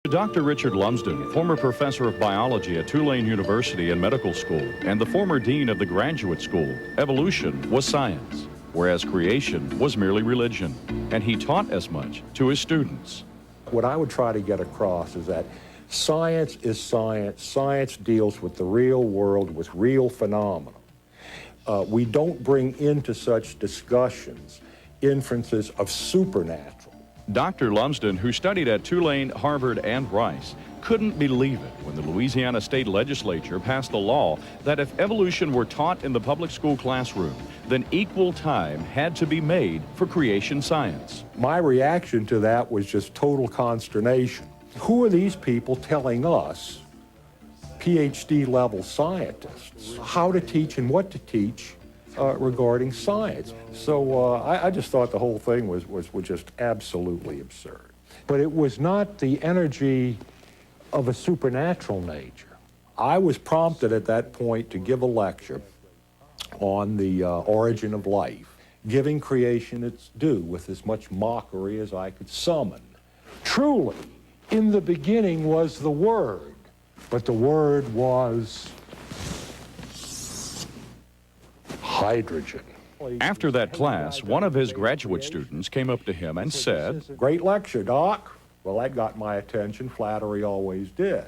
Dr. Richard Lumsden, former professor of biology at Tulane University and medical school, and the former dean of the graduate school, evolution was science, whereas creation was merely religion, and he taught as much to his students. What I would try to get across is that science is science. Science deals with the real world, with real phenomena. We don't bring into such discussions inferences of supernatural. Dr. Lumsden, who studied at Tulane, Harvard, and Rice, couldn't believe it when the Louisiana State Legislature passed a law that if evolution were taught in the public school classroom, then equal time had to be made for creation science. My reaction to that was just total consternation. Who are these people telling us, PhD-level scientists, how to teach and what to teach regarding science? So I just thought the whole thing was just absolutely absurd. But it was not the energy of a supernatural nature. I was prompted at that point to give a lecture on the origin of life, giving creation its due with as much mockery as I could summon. Truly, in the beginning was the Word, but the Word was hydrogen. After that class, one of his graduate students came up to him and said, "Great lecture, Doc." Well, that got my attention. Flattery always did.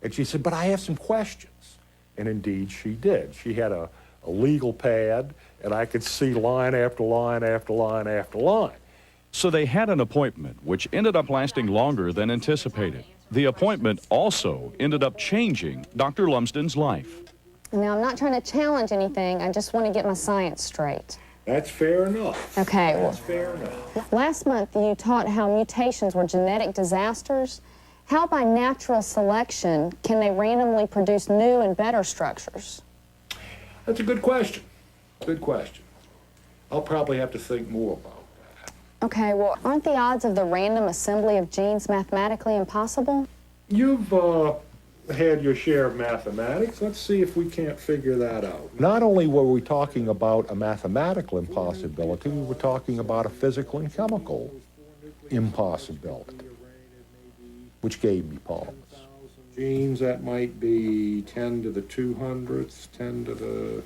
And she said, "But I have some questions." And indeed she did. She had a legal pad, and I could see line after line after line after line. So they had an appointment, which ended up lasting longer than anticipated. The appointment also ended up changing Dr. Lumsden's life. Now, I'm not trying to challenge anything. I just want to get my science straight. That's fair enough. Okay. That's fair enough. Last month, you taught how mutations were genetic disasters. How, by natural selection, can they randomly produce new and better structures? That's a good question. Good question. I'll probably have to think more about that. Okay, well, aren't the odds of the random assembly of genes mathematically impossible? You've had your share of mathematics. Let's see if we can't figure that out. Not only were we talking about a mathematical impossibility, we were talking about a physical and chemical impossibility, which gave me pause. Genes, that might be 10 to the 200th, 10 to the...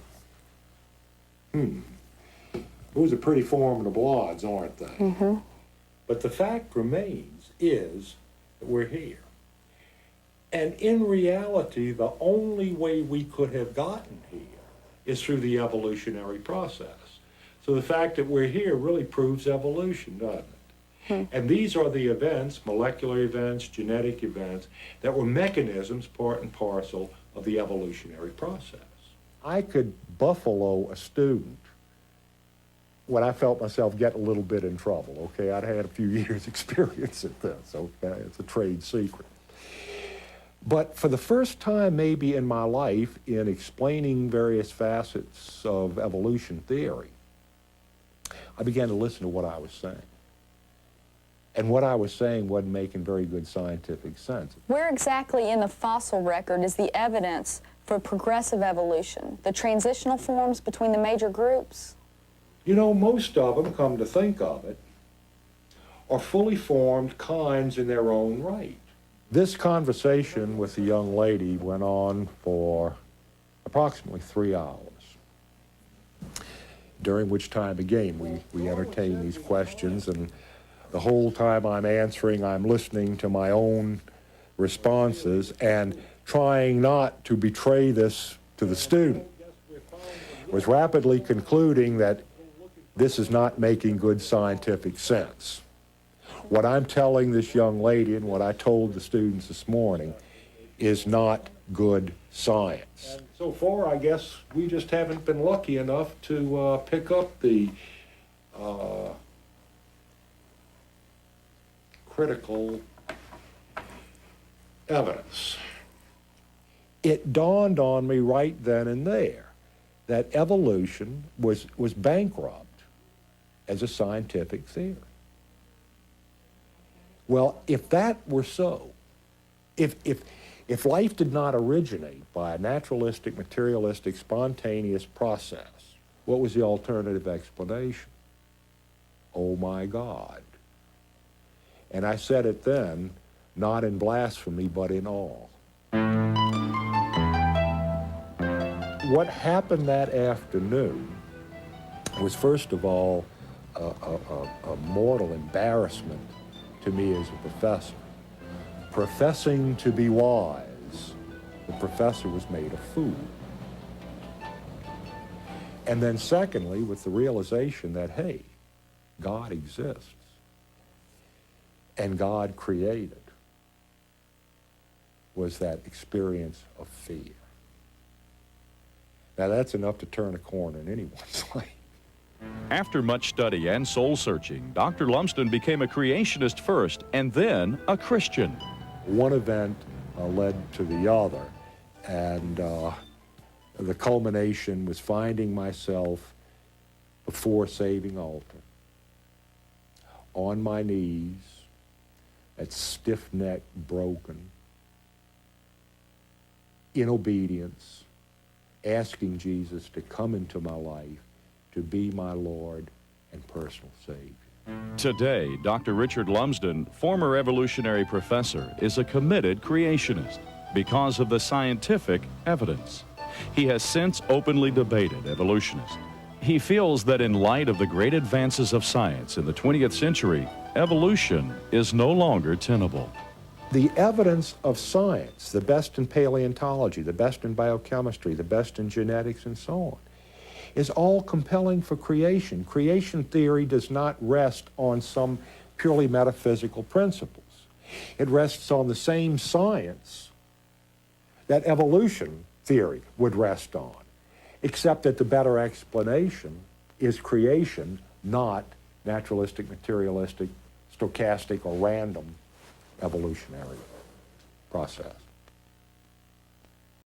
Those are pretty formidable odds, aren't they? Mm-hmm. But the fact remains is that we're here. And in reality, the only way we could have gotten here is through the evolutionary process. So the fact that we're here really proves evolution, doesn't it? And these are the events, molecular events, genetic events, that were mechanisms part and parcel of the evolutionary process. I could buffalo a student when I felt myself get a little bit in trouble, okay? I'd had a few years' experience at this, okay? It's a trade secret. But for the first time maybe in my life, in explaining various facets of evolution theory, I began to listen to what I was saying. And what I was saying wasn't making very good scientific sense. Where exactly in the fossil record is the evidence for progressive evolution, the transitional forms between the major groups? You know, most of them, come to think of it, are fully formed kinds in their own right. This conversation with the young lady went on for approximately 3 hours, during which time, again, we entertained these questions, and the whole time I'm answering, I'm listening to my own responses and trying not to betray this to the student. Was rapidly concluding that this is not making good scientific sense. What I'm telling this young lady and what I told the students this morning is not good science. And so far, I guess we just haven't been lucky enough to pick up the critical evidence. It dawned on me right then and there that evolution was bankrupt as a scientific theory. Well, if that were so, if life did not originate by a naturalistic, materialistic, spontaneous process, what was the alternative explanation? Oh my God. And I said it then, not in blasphemy, but in awe. What happened that afternoon was, first of all, a mortal embarrassment to me as a professor. Professing to be wise, the professor was made a fool. And then secondly, with the realization that, hey, God exists and God created, was that experience of fear. Now that's enough to turn a corner in anyone's life. After much study and soul-searching, Dr. Lumsden became a creationist first and then a Christian. One event led to the other, and the culmination was finding myself before saving altar, on my knees, at stiff neck, broken, in obedience, asking Jesus to come into my life, to be my Lord and personal Savior. Today, Dr. Richard Lumsden, former evolutionary professor, is a committed creationist because of the scientific evidence. He has since openly debated evolutionists. He feels that in light of the great advances of science in the 20th century, evolution is no longer tenable. The evidence of science, the best in paleontology, the best in biochemistry, the best in genetics, and so on, is all compelling for creation. Creation theory does not rest on some purely metaphysical principles. It rests on the same science that evolution theory would rest on, except that the better explanation is creation, not naturalistic, materialistic, stochastic, or random evolutionary process.